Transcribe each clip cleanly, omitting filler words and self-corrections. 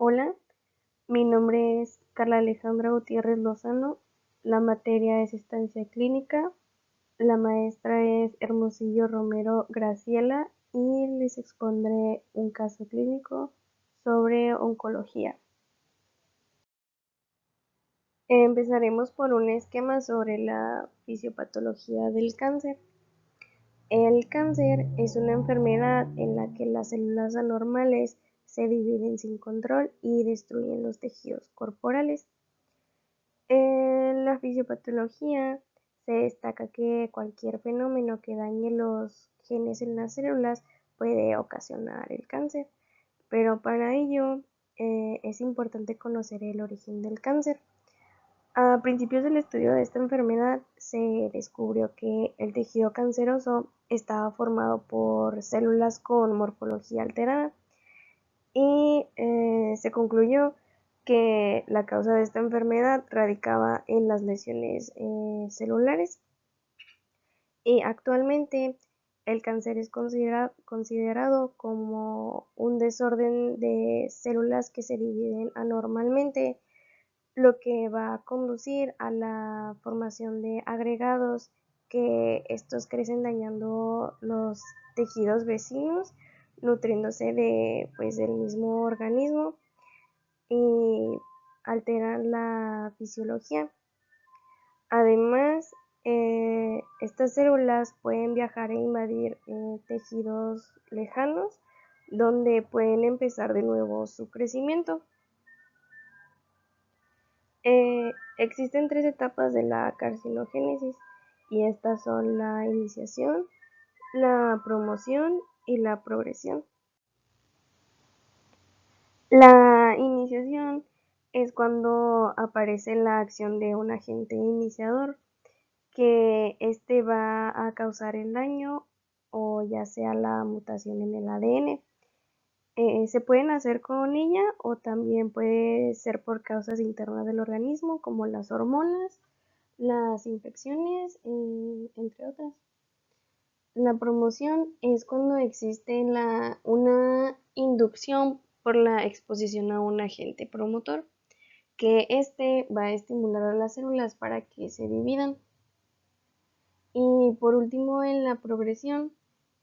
Hola, mi nombre es Carla Alejandra Gutiérrez Lozano. La materia es estancia clínica. La maestra es Hermosillo Romero Graciela y les expondré un caso clínico sobre oncología. Empezaremos por un esquema sobre la fisiopatología del cáncer. El cáncer es una enfermedad en la que las células anormales se dividen sin control y destruyen los tejidos corporales. En la fisiopatología se destaca que cualquier fenómeno que dañe los genes en las células puede ocasionar el cáncer, pero para ello es importante conocer el origen del cáncer. A principios del estudio de esta enfermedad se descubrió que el tejido canceroso estaba formado por células con morfología alterada y se concluyó que la causa de esta enfermedad radicaba en las lesiones celulares. Y actualmente el cáncer es considerado como un desorden de células que se dividen anormalmente, lo que va a conducir a la formación de agregados que estos crecen dañando los tejidos vecinos, nutriéndose del mismo organismo y alteran la fisiología. Además, estas células pueden viajar e invadir tejidos lejanos, donde pueden empezar de nuevo su crecimiento. Existen tres etapas de la carcinogénesis y estas son la iniciación, la promoción y la progresión. La iniciación es cuando aparece la acción de un agente iniciador que este va a causar el daño o ya sea la mutación en el ADN. Se pueden hacer con ella o también puede ser por causas internas del organismo como las hormonas, las infecciones, entre otras. La promoción es cuando existe una inducción por la exposición a un agente promotor, que este va a estimular a las células para que se dividan. Y por último, en la progresión,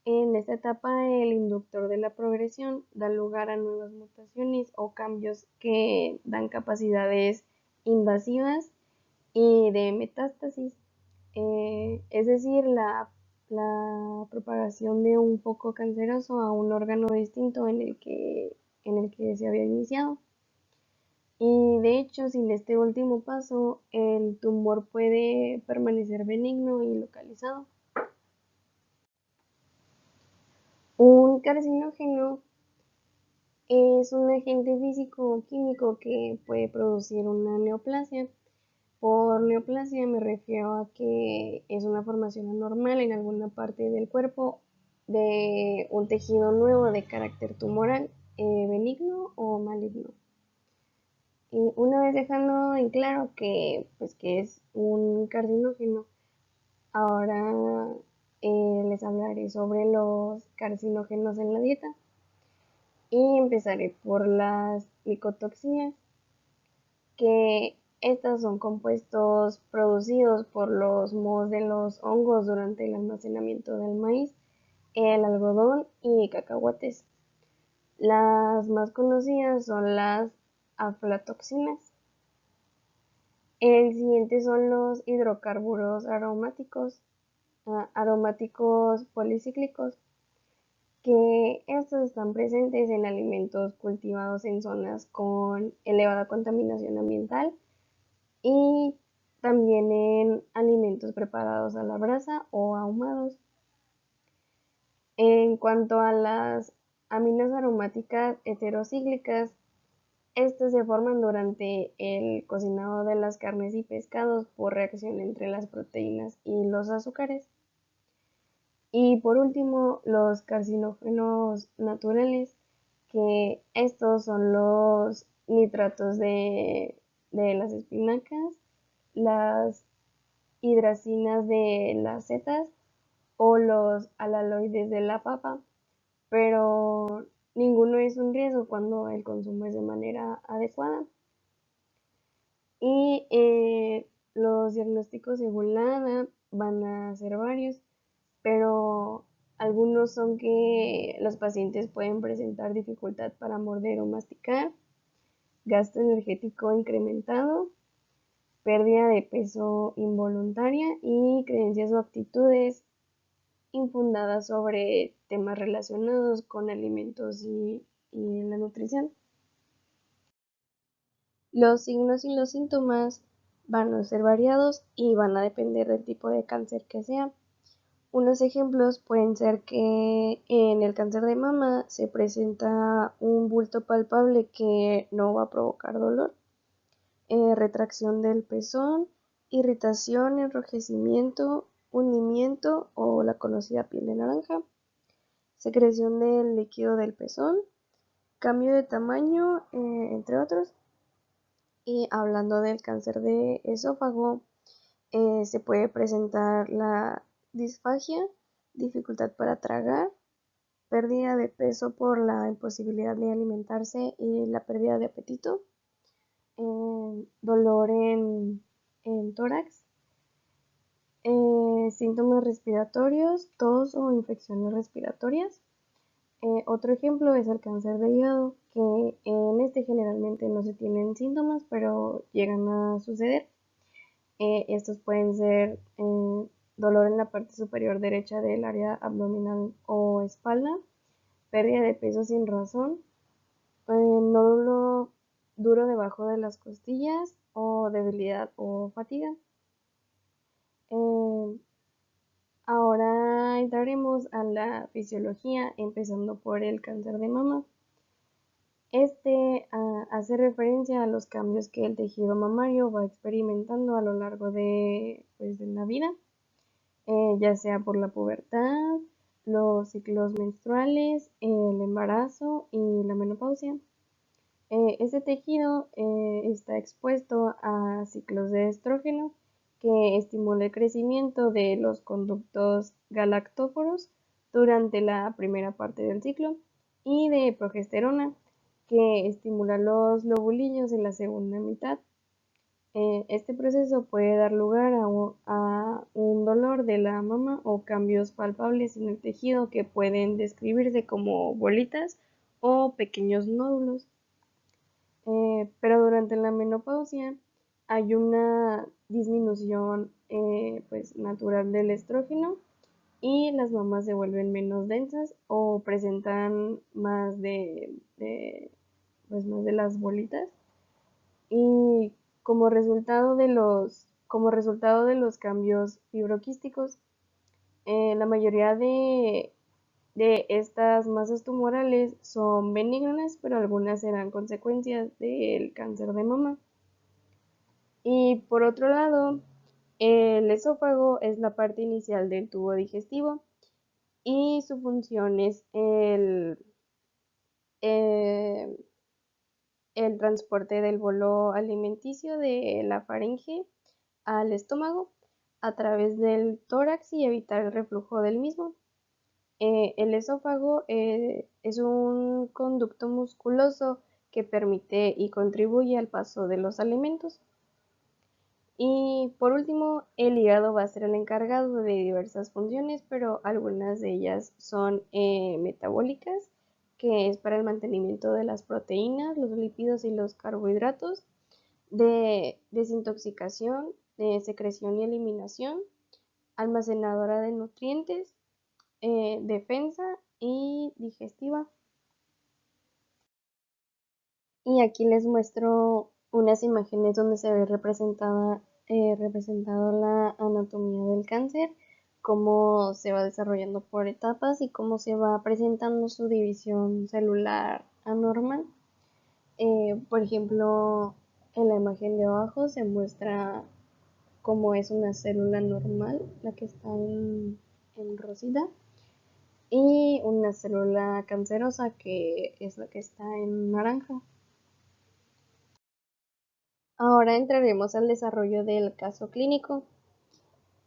en esta etapa el inductor de la progresión da lugar a nuevas mutaciones o cambios que dan capacidades invasivas y de metástasis, es decir, la propagación de un foco canceroso a un órgano distinto en el que se había iniciado. Y de hecho, sin este último paso, el tumor puede permanecer benigno y localizado. Un carcinógeno es un agente físico o químico que puede producir una neoplasia. Por neoplasia me refiero a que es una formación anormal en alguna parte del cuerpo de un tejido nuevo de carácter tumoral, benigno o maligno. Y una vez dejando en claro que es un carcinógeno, ahora les hablaré sobre los carcinógenos en la dieta y empezaré por las micotoxinas, que estas son compuestos producidos por los mohos de los hongos durante el almacenamiento del maíz, el algodón y cacahuates. Las más conocidas son las aflatoxinas. El siguiente son los hidrocarburos aromáticos policíclicos, que estos están presentes en alimentos cultivados en zonas con elevada contaminación ambiental y también en alimentos preparados a la brasa o ahumados. En cuanto a las aminas aromáticas heterocíclicas, estas se forman durante el cocinado de las carnes y pescados por reacción entre las proteínas y los azúcares. Y por último, los carcinógenos naturales, que estos son los nitratos de las espinacas, las hidracinas de las setas o los alaloides de la papa, pero ninguno es un riesgo cuando el consumo es de manera adecuada. Y los diagnósticos según la ADA van a ser varios, pero algunos son que los pacientes pueden presentar dificultad para morder o masticar, gasto energético incrementado, pérdida de peso involuntaria y creencias o actitudes infundadas sobre temas relacionados con alimentos y la nutrición. Los signos y los síntomas van a ser variados y van a depender del tipo de cáncer que sea. Unos ejemplos pueden ser que en el cáncer de mama se presenta un bulto palpable que no va a provocar dolor, retracción del pezón, irritación, enrojecimiento, hundimiento o la conocida piel de naranja, secreción del líquido del pezón, cambio de tamaño, entre otros. Y hablando del cáncer de esófago, se puede presentar la disfagia, dificultad para tragar, pérdida de peso por la imposibilidad de alimentarse y la pérdida de apetito, dolor en tórax, síntomas respiratorios, tos o infecciones respiratorias. Otro ejemplo es el cáncer de hígado, que en este generalmente no se tienen síntomas, pero llegan a suceder. Estos pueden ser dolor en la parte superior derecha del área abdominal o espalda, pérdida de peso sin razón, nódulo duro debajo de las costillas o debilidad o fatiga. Eh, Ahora entraremos a la fisiología, empezando por el cáncer de mama. Este hace referencia a los cambios que el tejido mamario va experimentando a lo largo de la vida, ya sea por la pubertad, los ciclos menstruales, el embarazo y la menopausia. Este tejido está expuesto a ciclos de estrógeno que estimula el crecimiento de los conductos galactóforos durante la primera parte del ciclo y de progesterona que estimula los lobulillos en la segunda mitad. Este proceso puede dar lugar a un dolor de la mama o cambios palpables en el tejido que pueden describirse como bolitas o pequeños nódulos. Pero durante la menopausia hay una disminución pues natural del estrógeno y las mamas se vuelven menos densas o presentan pues más de las bolitas. Y como resultado de los cambios fibroquísticos, la mayoría de estas masas tumorales son benignas, pero algunas serán consecuencias del cáncer de mama. Y por otro lado, el esófago es la parte inicial del tubo digestivo y su función es eh, el transporte del bolo alimenticio de la faringe al estómago a través del tórax y evitar el reflujo del mismo. El esófago es un conducto musculoso que permite y contribuye al paso de los alimentos. Y por último, el hígado va a ser el encargado de diversas funciones, pero algunas de ellas son metabólicas, que es para el mantenimiento de las proteínas, los lípidos y los carbohidratos, de desintoxicación, de secreción y eliminación, almacenadora de nutrientes, defensa y digestiva. Y aquí les muestro unas imágenes donde se ve representado la anatomía del cáncer, cómo se va desarrollando por etapas y cómo se va presentando su división celular anormal. Por ejemplo, en la imagen de abajo se muestra cómo es una célula normal, la que está en rosita, y una célula cancerosa que es la que está en naranja. Ahora entraremos al desarrollo del caso clínico.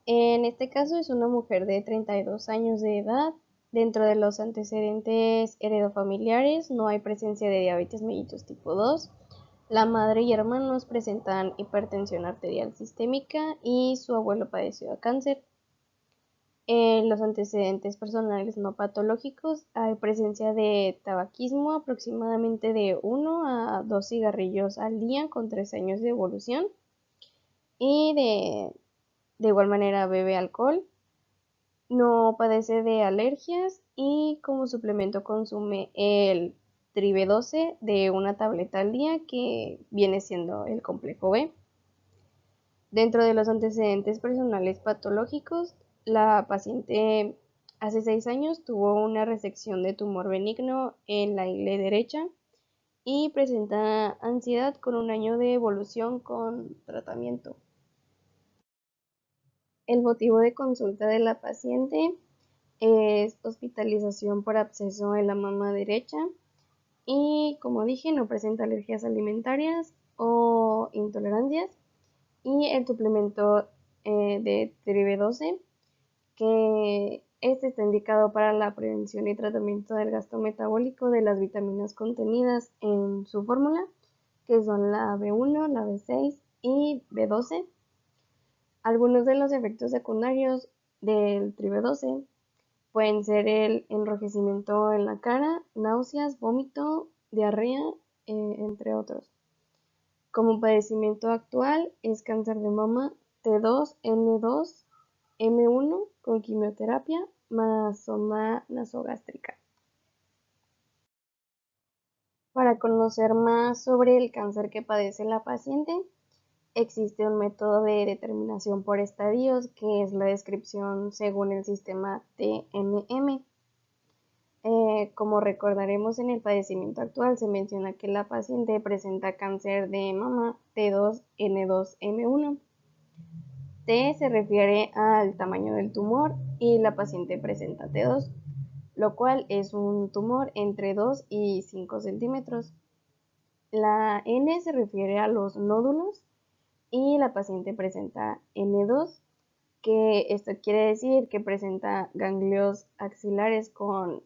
En este caso es una mujer de 32 años de edad, Dentro de los antecedentes heredofamiliares no hay presencia de diabetes mellitus tipo 2. La madre y hermanos presentan hipertensión arterial sistémica y su abuelo padeció de cáncer. En los antecedentes personales no patológicos hay presencia de tabaquismo, aproximadamente de 1 a 2 cigarrillos al día con 3 años de evolución, y de igual manera bebe alcohol. No padece de alergias y como suplemento consume el Tribe12 de una tableta al día, que viene siendo el complejo B. Dentro de los antecedentes personales patológicos, la paciente hace 6 años tuvo una resección de tumor benigno en la ingle derecha y presenta ansiedad con 1 año de evolución con tratamiento. El motivo de consulta de la paciente es hospitalización por absceso en la mama derecha y, como dije, no presenta alergias alimentarias o intolerancias. Y el suplemento de Tribe12, que este está indicado para la prevención y tratamiento del gasto metabólico de las vitaminas contenidas en su fórmula, que son la B1, la B6 y B12. Algunos de los efectos secundarios del Tribe12 pueden ser el enrojecimiento en la cara, náuseas, vómito, diarrea, entre otros. Como padecimiento actual es cáncer de mama T2, N2, M1 con quimioterapia más sonda nasogástrica. Para conocer más sobre el cáncer que padece la paciente, existe un método de determinación por estadios, que es la descripción según el sistema TNM. Como recordaremos, en el padecimiento actual se menciona que la paciente presenta cáncer de mama T2, N2, M1. T se refiere al tamaño del tumor y la paciente presenta T2, lo cual es un tumor entre 2 y 5 centímetros. La N se refiere a los nódulos y la paciente presenta N2, que esto quiere decir que presenta ganglios axilares con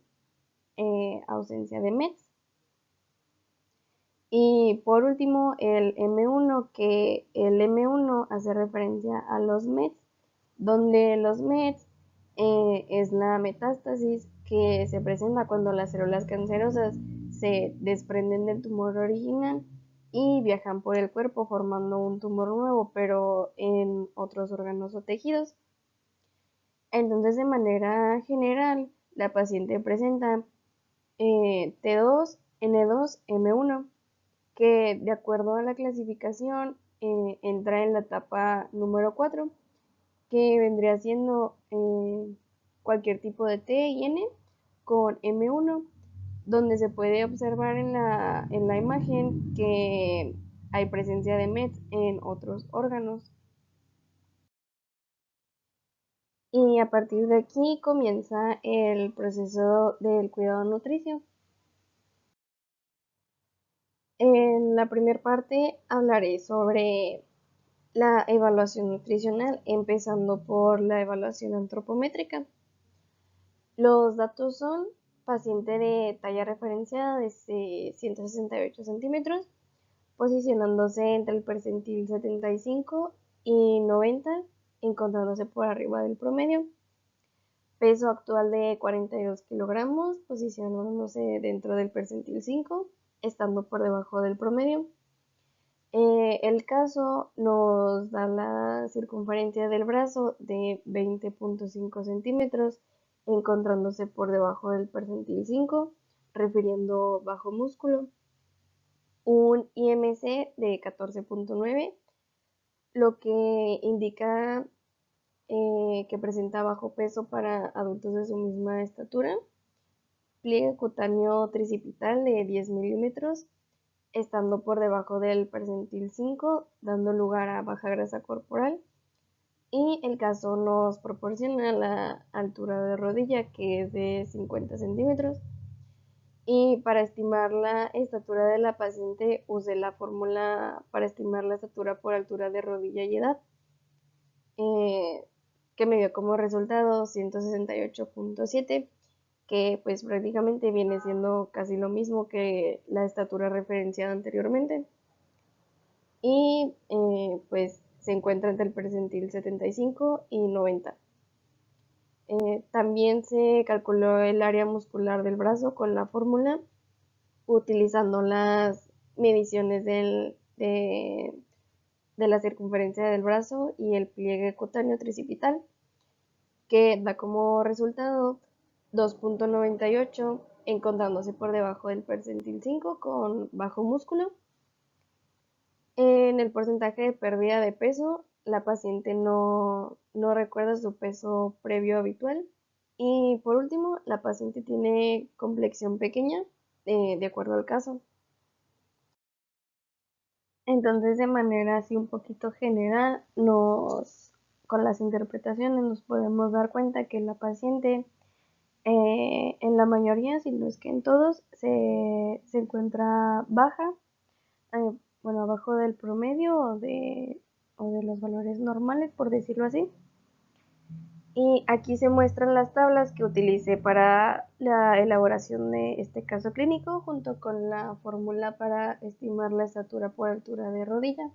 ausencia de METs. Y por último, el M1, que el M1 hace referencia a los METs, donde los METs es la metástasis que se presenta cuando las células cancerosas se desprenden del tumor original y viajan por el cuerpo formando un tumor nuevo, pero en otros órganos o tejidos. Entonces, de manera general, la paciente presenta T2, N2, M1, que de acuerdo a la clasificación entra en la etapa número 4, que vendría siendo cualquier tipo de T y N con M1, donde se puede observar en la imagen que hay presencia de METs en otros órganos. Y a partir de aquí comienza el proceso del cuidado nutricio. En la primera parte hablaré sobre la evaluación nutricional, empezando por la evaluación antropométrica. Los datos son: paciente de talla referenciada de 168 centímetros, posicionándose entre el percentil 75 y 90, encontrándose por arriba del promedio. Peso actual de 42 kilogramos, posicionándose dentro del percentil 5, estando por debajo del promedio. El caso nos da la circunferencia del brazo de 20.5 centímetros, encontrándose por debajo del percentil 5, refiriendo bajo músculo. Un IMC de 14.9, lo que indica que presenta bajo peso para adultos de su misma estatura. Pliegue cutáneo tricipital de 10 milímetros, estando por debajo del percentil 5, dando lugar a baja grasa corporal. Y el caso nos proporciona la altura de rodilla, que es de 50 centímetros. Y para estimar la estatura de la paciente usé la fórmula para estimar la estatura por altura de rodilla y edad, que me dio como resultado 168.7, que pues prácticamente viene siendo casi lo mismo que la estatura referenciada anteriormente. Y pues se encuentra entre el percentil 75 y 90. También se calculó el área muscular del brazo con la fórmula utilizando las mediciones de la circunferencia del brazo y el pliegue cutáneo tricipital, que da como resultado 2.98 encontrándose por debajo del percentil 5 con bajo músculo. En el porcentaje de pérdida de peso, la paciente no recuerda su peso previo habitual. Y por último, la paciente tiene complexión pequeña, de acuerdo al caso. Entonces, de manera así un poquito general, con las interpretaciones nos podemos dar cuenta que la paciente, en la mayoría, si no es que en todos, se encuentra baja, eh, bueno, abajo del promedio o de los valores normales, por decirlo así. Y aquí se muestran las tablas que utilicé para la elaboración de este caso clínico, junto con la fórmula para estimar la estatura por altura de rodilla.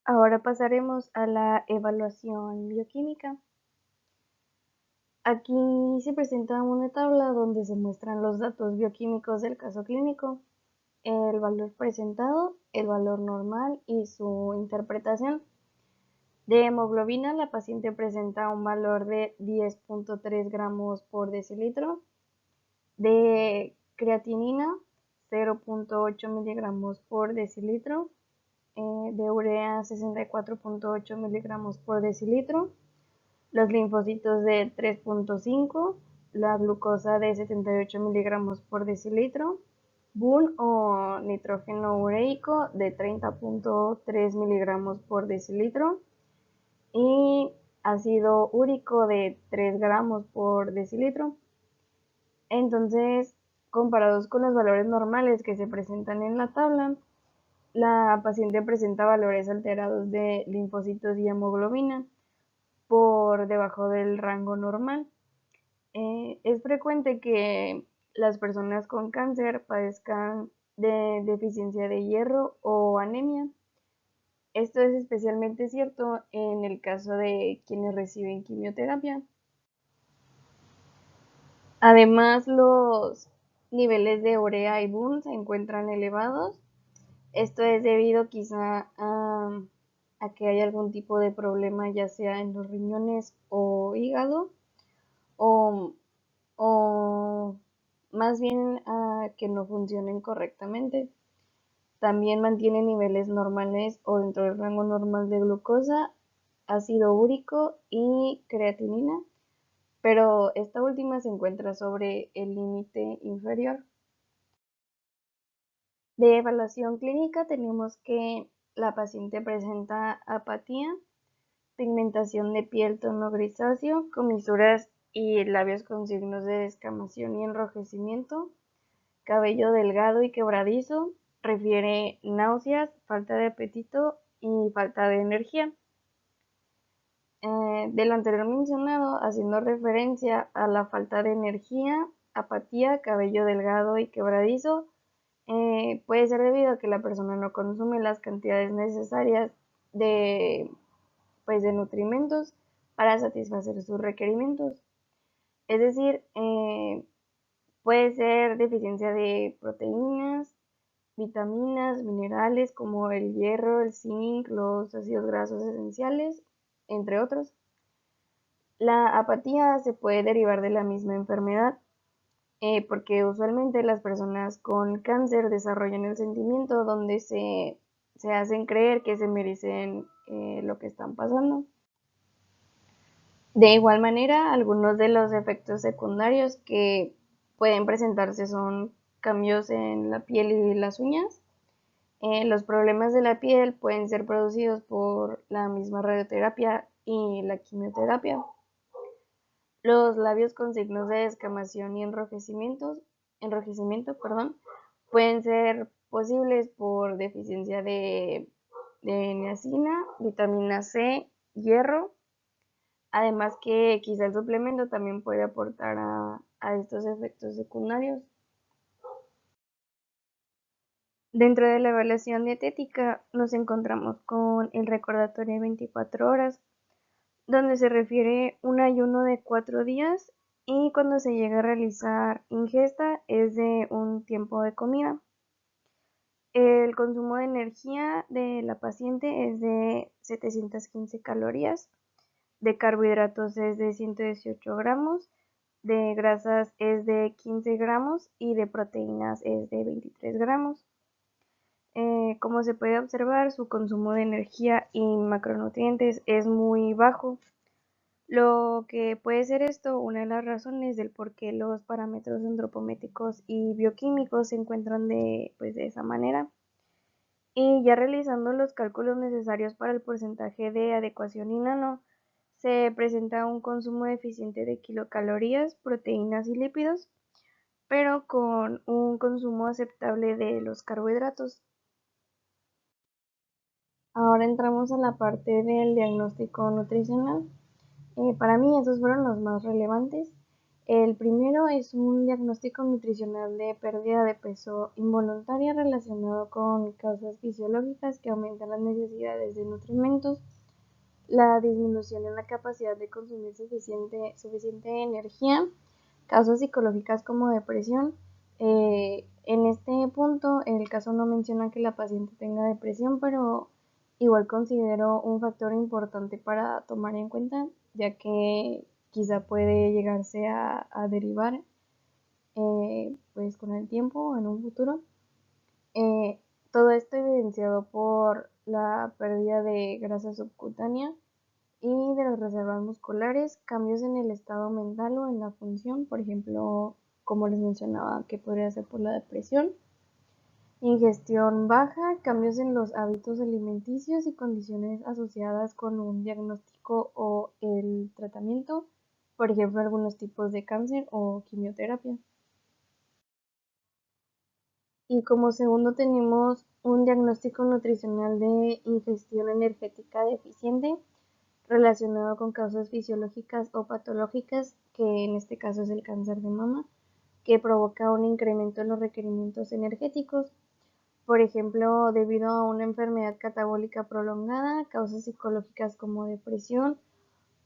Ahora pasaremos a la evaluación bioquímica. Aquí se presenta una tabla donde se muestran los datos bioquímicos del caso clínico, el valor presentado, el valor normal y su interpretación. De hemoglobina, la paciente presenta un valor de 10.3 gramos por decilitro. De creatinina, 0.8 miligramos por decilitro. De urea, 64.8 miligramos por decilitro. Los linfocitos de 3.5, la glucosa de 78 miligramos por decilitro, BUN o nitrógeno ureico de 30.3 miligramos por decilitro y ácido úrico de 3 gramos por decilitro. Entonces, comparados con los valores normales que se presentan en la tabla, la paciente presenta valores alterados de linfocitos y hemoglobina por debajo del rango normal. Es frecuente que las personas con cáncer padezcan de deficiencia de hierro o anemia. Esto es especialmente cierto en el caso de quienes reciben quimioterapia. Además, los niveles de urea y BUN se encuentran elevados. Esto es debido quizá a que hay algún tipo de problema, ya sea en los riñones o hígado, o, o más bien a que no funcionen correctamente. También mantiene niveles normales o dentro del rango normal de glucosa, ácido úrico y creatinina, pero esta última se encuentra sobre el límite inferior. De evaluación clínica tenemos que la paciente presenta apatía, pigmentación de piel tono grisáceo, comisuras y labios con signos de descamación y enrojecimiento, cabello delgado y quebradizo, refiere náuseas, falta de apetito y falta de energía. De lo anterior mencionado, haciendo referencia a la falta de energía, apatía, cabello delgado y quebradizo, puede ser debido a que la persona no consume las cantidades necesarias de, pues, de nutrimentos para satisfacer sus requerimientos. Es decir, puede ser deficiencia de proteínas, vitaminas, minerales como el hierro, el zinc, los ácidos grasos esenciales, entre otros. La apatía se puede derivar de la misma enfermedad, porque usualmente las personas con cáncer desarrollan el sentimiento donde se hacen creer que se merecen lo que están pasando. De igual manera, algunos de los efectos secundarios que pueden presentarse son cambios en la piel y las uñas. Los problemas de la piel pueden ser producidos por la misma radioterapia y la quimioterapia. Los labios con signos de descamación y enrojecimiento, pueden ser posibles por deficiencia de niacina, vitamina C, hierro. Además que quizá el suplemento también puede aportar a estos efectos secundarios. Dentro de la evaluación dietética nos encontramos con el recordatorio de 24 horas, donde se refiere un ayuno de 4 días y cuando se llega a realizar ingesta es de un tiempo de comida. El consumo de energía de la paciente es de 715 calorías, de carbohidratos es de 118 gramos, de grasas es de 15 gramos y de proteínas es de 23 gramos. Como se puede observar, su consumo de energía y macronutrientes es muy bajo, lo que puede ser esto una de las razones del por qué los parámetros antropométricos y bioquímicos se encuentran de esa manera. Y ya realizando los cálculos necesarios para el porcentaje de adecuación y nano, se presenta un consumo deficiente de kilocalorías, proteínas y lípidos, pero con un consumo aceptable de los carbohidratos. Ahora entramos a la parte del diagnóstico nutricional. Para mí esos fueron los más relevantes. El primero es un diagnóstico nutricional de pérdida de peso involuntaria relacionado con causas fisiológicas que aumentan las necesidades de nutrimentos, la disminución en la capacidad de consumir suficiente energía, causas psicológicas como depresión. En este punto, el caso no menciona que la paciente tenga depresión, pero igual considero un factor importante para tomar en cuenta, ya que quizá puede llegarse a derivar pues con el tiempo o en un futuro. Eh, Todo esto evidenciado por la pérdida de grasa subcutánea y de las reservas musculares, cambios en el estado mental o en la función, por ejemplo, como les mencionaba, que podría ser por la depresión, ingestión baja, cambios en los hábitos alimenticios y condiciones asociadas con un diagnóstico o el tratamiento, por ejemplo, algunos tipos de cáncer o quimioterapia. Y como segundo tenemos un diagnóstico nutricional de ingestión energética deficiente relacionado con causas fisiológicas o patológicas, que en este caso es el cáncer de mama, que provoca un incremento en los requerimientos energéticos, por ejemplo, debido a una enfermedad catabólica prolongada, causas psicológicas como depresión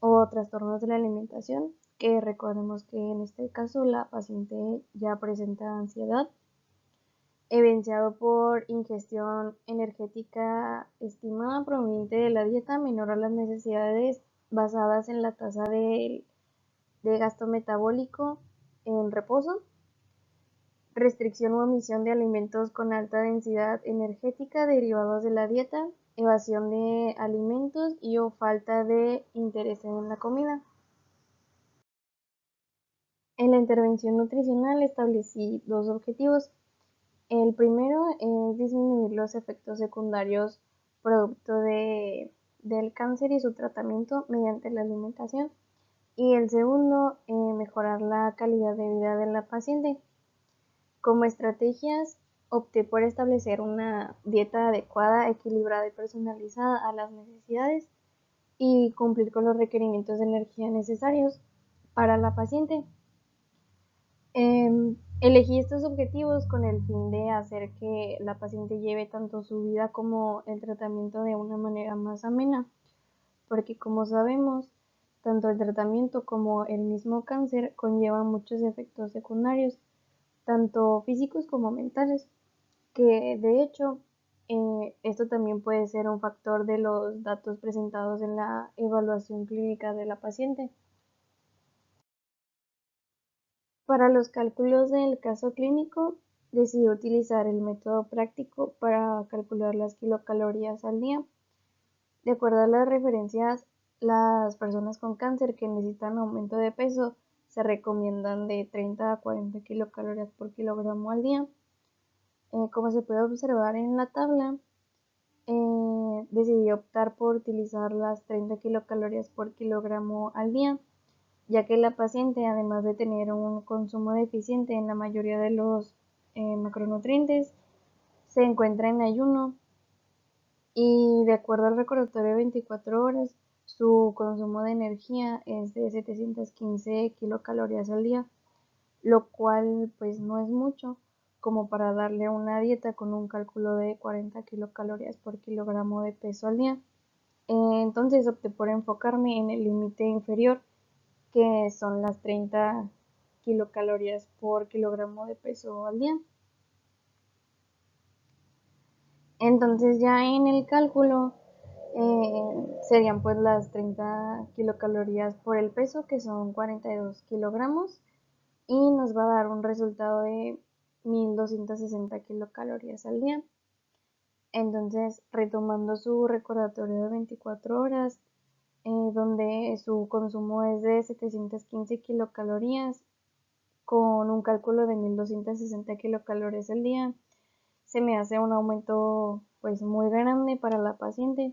o trastornos de la alimentación, que recordemos que en este caso la paciente ya presenta ansiedad, evidenciado por ingestión energética estimada proveniente de la dieta menor a las necesidades basadas en la tasa de gasto metabólico en reposo, restricción u omisión de alimentos con alta densidad energética derivados de la dieta, evasión de alimentos y o falta de interés en la comida. En la intervención nutricional establecí dos objetivos. El primero es disminuir los efectos secundarios producto del cáncer y su tratamiento mediante la alimentación. Y el segundo, mejorar la calidad de vida de la paciente. Como estrategias, opté por establecer una dieta adecuada, equilibrada y personalizada a las necesidades y cumplir con los requerimientos de energía necesarios para la paciente. Elegí estos objetivos con el fin de hacer que la paciente lleve tanto su vida como el tratamiento de una manera más amena, porque como sabemos, tanto el tratamiento como el mismo cáncer conllevan muchos efectos secundarios, tanto físicos como mentales, que de hecho esto también puede ser un factor de los datos presentados en la evaluación clínica de la paciente. Para los cálculos del caso clínico, decidí utilizar el método práctico para calcular las kilocalorías al día. De acuerdo a las referencias, las personas con cáncer que necesitan aumento de peso se recomiendan de 30 a 40 kilocalorías por kilogramo al día. Como se puede observar en la tabla, decidí optar por utilizar las 30 kilocalorías por kilogramo al día, ya que la paciente, además de tener un consumo deficiente en la mayoría de los macronutrientes, se encuentra en ayuno y de acuerdo al recordatorio de 24 horas, su consumo de energía es de 715 kilocalorías al día, lo cual pues no es mucho como para darle una dieta con un cálculo de 40 kilocalorías por kilogramo de peso al día. Entonces opté por enfocarme en el límite inferior, que son las 30 kilocalorías por kilogramo de peso al día. Entonces ya en el cálculo serían pues las 30 kilocalorías por el peso, que son 42 kilogramos, y nos va a dar un resultado de 1260 kilocalorías al día. Entonces, retomando su recordatorio de 24 horas, donde su consumo es de 715 kilocalorías, con un cálculo de 1260 kilocalorías al día, se me hace un aumento pues muy grande para la paciente,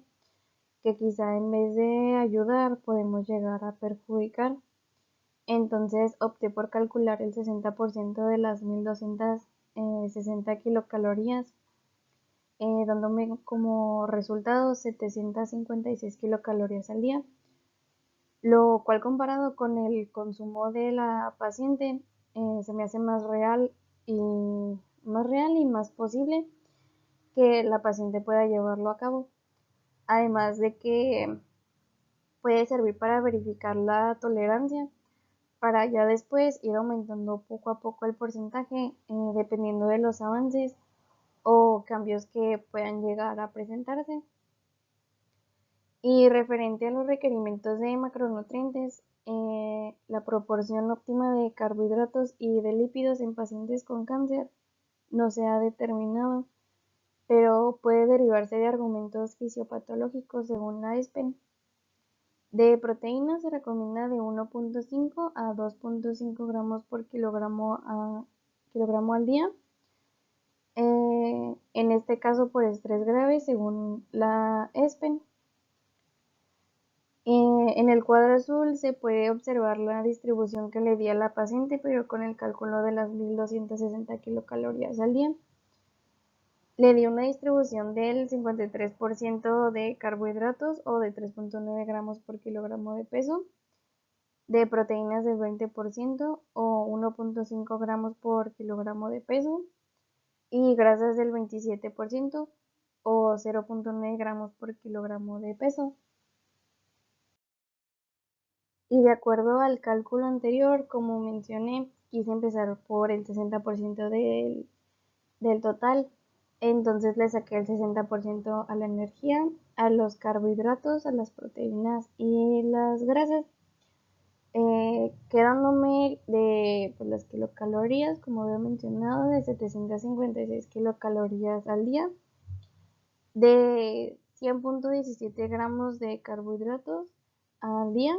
que quizá en vez de ayudar podemos llegar a perjudicar. Entonces opté por calcular el 60% de las 1260 kilocalorías, dándome como resultado 756 kilocalorías al día, lo cual comparado con el consumo de la paciente se me hace y más real y más posible que la paciente pueda llevarlo a cabo. Además de que puede servir para verificar la tolerancia, para ya después ir aumentando poco a poco el porcentaje dependiendo de los avances o cambios que puedan llegar a presentarse. Y referente a los requerimientos de macronutrientes, la proporción óptima de carbohidratos y de lípidos en pacientes con cáncer no se ha determinado, pero puede derivarse de argumentos fisiopatológicos según la ESPEN. De proteínas se recomienda de 1.5 a 2.5 gramos por kilogramo al día. En este caso por estrés grave según la ESPEN. En el cuadro azul se puede observar la distribución que le di a la paciente, pero con el cálculo de las 1260 kilocalorías al día. Le di una distribución del 53% de carbohidratos o de 3.9 gramos por kilogramo de peso, de proteínas del 20% o 1.5 gramos por kilogramo de peso, y grasas del 27% o 0.9 gramos por kilogramo de peso. Y de acuerdo al cálculo anterior, como mencioné, quise empezar por el 60% del total. Entonces le saqué el 60% a la energía, a los carbohidratos, a las proteínas y las grasas, quedándome de pues, las kilocalorías, como había mencionado, de 756 kilocalorías al día, de 100.17 gramos de carbohidratos al día,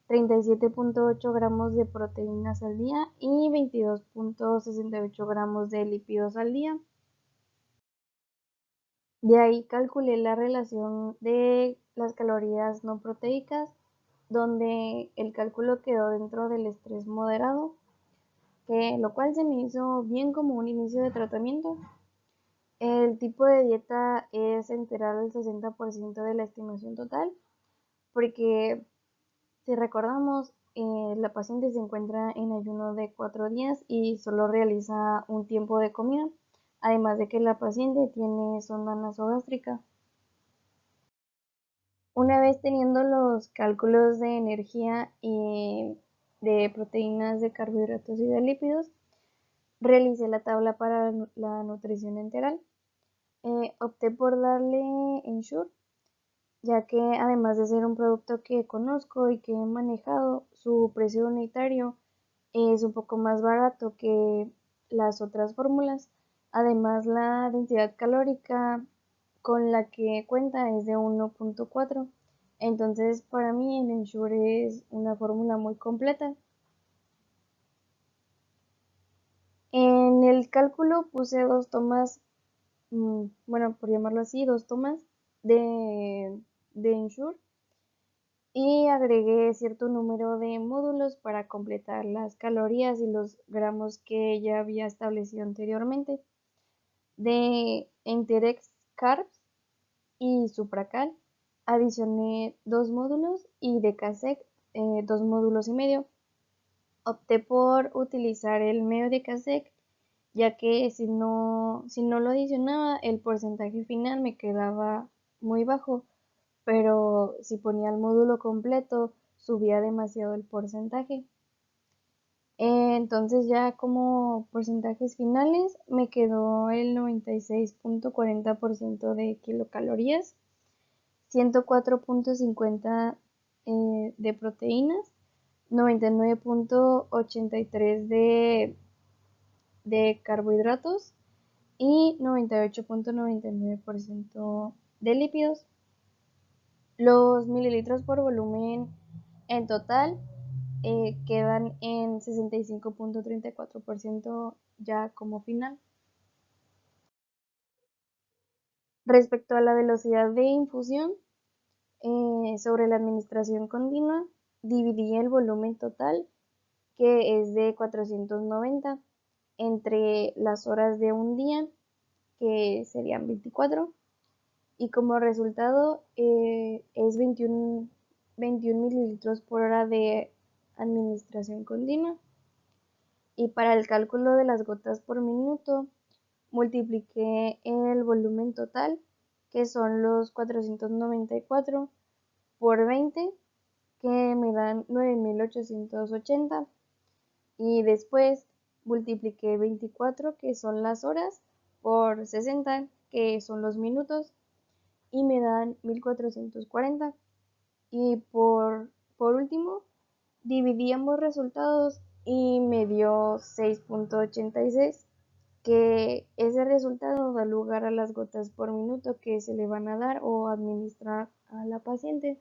37.8 gramos de proteínas al día y 22.68 gramos de lípidos al día. De ahí calculé la relación de las calorías no proteicas, donde el cálculo quedó dentro del estrés moderado, lo cual se me hizo bien como un inicio de tratamiento. El tipo de dieta es enterar el 60% de la estimación total, porque si recordamos, la paciente se encuentra en ayuno de 4 días y solo realiza un tiempo de comida, además de que la paciente tiene sonda nasogástrica. Una vez teniendo los cálculos de energía y de proteínas, de carbohidratos y de lípidos, realicé la tabla para la nutrición enteral. Opté por darle Ensure, ya que además de ser un producto que conozco y que he manejado, su precio unitario es un poco más barato que las otras fórmulas. Además, la densidad calórica con la que cuenta es de 1.4. Entonces, para mí el Ensure es una fórmula muy completa. En el cálculo puse dos tomas, bueno, por llamarlo así, dos tomas de Ensure, y agregué cierto número de módulos para completar las calorías y los gramos que ya había establecido anteriormente, de Enterex Carbs y Supracal. adicioné 2 módulos y de CASEC 2 módulos y medio. Opté por utilizar el medio de CASEC, ya que si no lo adicionaba, el porcentaje final me quedaba muy bajo, pero si ponía el módulo completo, subía demasiado el porcentaje. Entonces ya como porcentajes finales me quedó el 96.40% de kilocalorías, 104.50 de proteínas, 99.83 de carbohidratos y 98.99% de lípidos. Los mililitros por volumen en total quedan en 65.34% ya como final. Respecto a la velocidad de infusión, sobre la administración continua, dividí el volumen total, que es de 490, entre las horas de un día, que serían 24, y como resultado es 21 mililitros por hora de administración continua. Y para el cálculo de las gotas por minuto, multipliqué el volumen total, que son los 494, por 20, que me dan 9880. Y después multipliqué 24, que son las horas, por 60, que son los minutos, y me dan 1440. Y por último, dividí ambos resultados y me dio 6.86, que ese resultado da lugar a las gotas por minuto que se le van a dar o administrar a la paciente.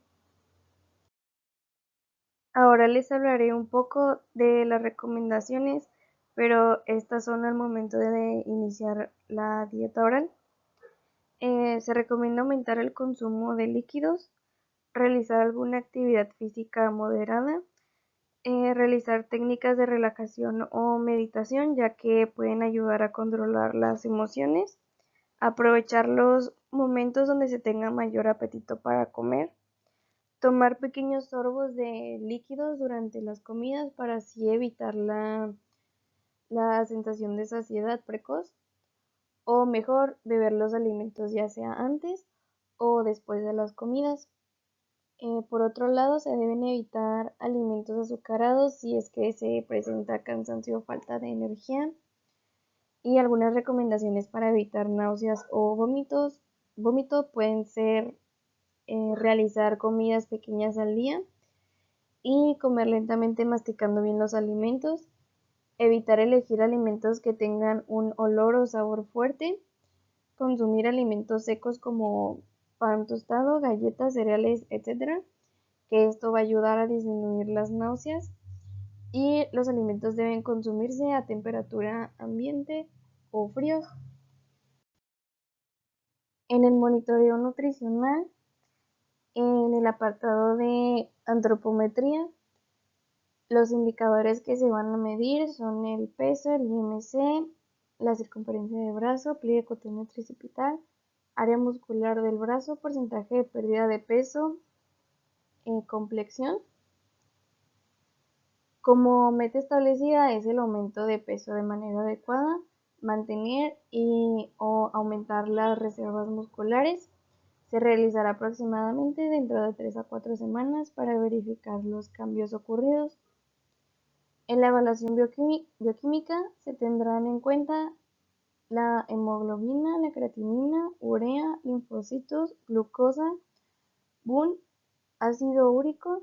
Ahora les hablaré un poco de las recomendaciones, pero estas son al momento de iniciar la dieta oral. Se recomienda aumentar el consumo de líquidos, realizar alguna actividad física moderada, realizar técnicas de relajación o meditación, ya que pueden ayudar a controlar las emociones, aprovechar los momentos donde se tenga mayor apetito para comer, tomar pequeños sorbos de líquidos durante las comidas para así evitar la sensación de saciedad precoz, o mejor, beber los alimentos ya sea antes o después de las comidas. Por otro lado, se deben evitar alimentos azucarados si es que se presenta cansancio o falta de energía. Y algunas recomendaciones para evitar náuseas o vómito pueden ser realizar comidas pequeñas al día y comer lentamente masticando bien los alimentos. Evitar elegir alimentos que tengan un olor o sabor fuerte. Consumir alimentos secos como pan tostado, galletas, cereales, etc., que esto va a ayudar a disminuir las náuseas. Y los alimentos deben consumirse a temperatura ambiente o fríos. En el monitoreo nutricional, en el apartado de antropometría, los indicadores que se van a medir son el peso, el IMC, la circunferencia de brazo, pliegue cutáneo tricipital, área muscular del brazo, porcentaje de pérdida de peso, complexión. Como meta establecida es el aumento de peso de manera adecuada, mantener o aumentar las reservas musculares. Se realizará aproximadamente dentro de 3 a 4 semanas para verificar los cambios ocurridos. En la evaluación bioquímica se tendrán en cuenta la hemoglobina, la creatinina, urea, linfocitos, glucosa, BUN, ácido úrico,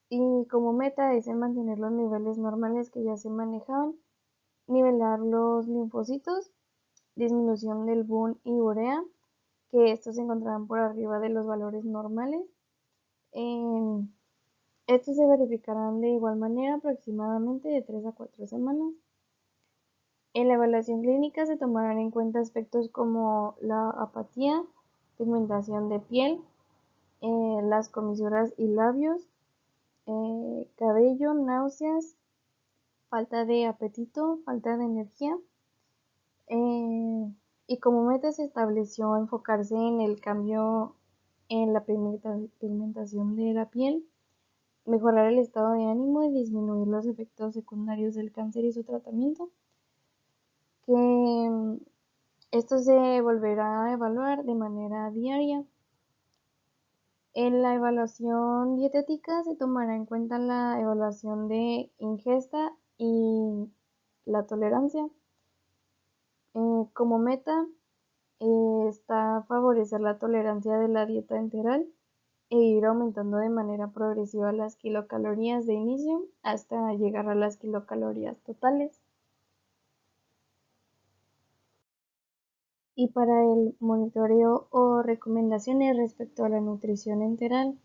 y como meta es mantener los niveles normales que ya se manejaban, nivelar los linfocitos, disminución del BUN y urea, que estos se encontrarán por arriba de los valores normales. Estos se verificarán de igual manera aproximadamente de 3 a 4 semanas. En la evaluación clínica se tomarán en cuenta aspectos como la apatía, pigmentación de piel, las comisuras y labios, cabello, náuseas, falta de apetito, falta de energía. Y como meta se estableció enfocarse en el cambio en la pigmentación de la piel, mejorar el estado de ánimo y disminuir los efectos secundarios del cáncer y su tratamiento, que esto se volverá a evaluar de manera diaria. En la evaluación dietética se tomará en cuenta la evaluación de ingesta y la tolerancia. Como meta está favorecer la tolerancia de la dieta enteral e ir aumentando de manera progresiva las kilocalorías de inicio hasta llegar a las kilocalorías totales. Y para el monitoreo o recomendaciones respecto a la nutrición enteral,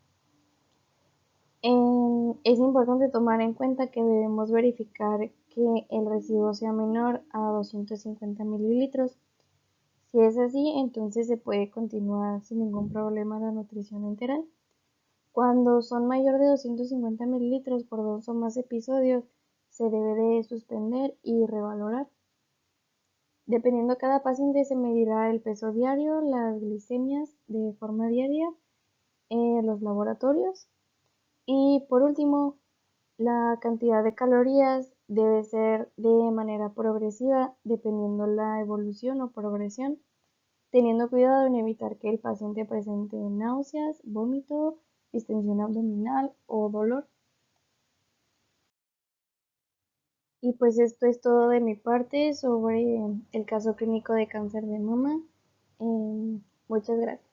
es importante tomar en cuenta que debemos verificar que el residuo sea menor a 250 mililitros. Si es así, entonces se puede continuar sin ningún problema la nutrición enteral. Cuando son mayor de 250 mililitros por 2 o más episodios, se debe de suspender y revalorar. Dependiendo de cada paciente se medirá el peso diario, las glicemias de forma diaria, los laboratorios y por último, la cantidad de calorías debe ser de manera progresiva dependiendo la evolución o progresión, teniendo cuidado en evitar que el paciente presente náuseas, vómito, distensión abdominal o dolor. Y pues esto es todo de mi parte sobre el caso clínico de cáncer de mama. Muchas gracias.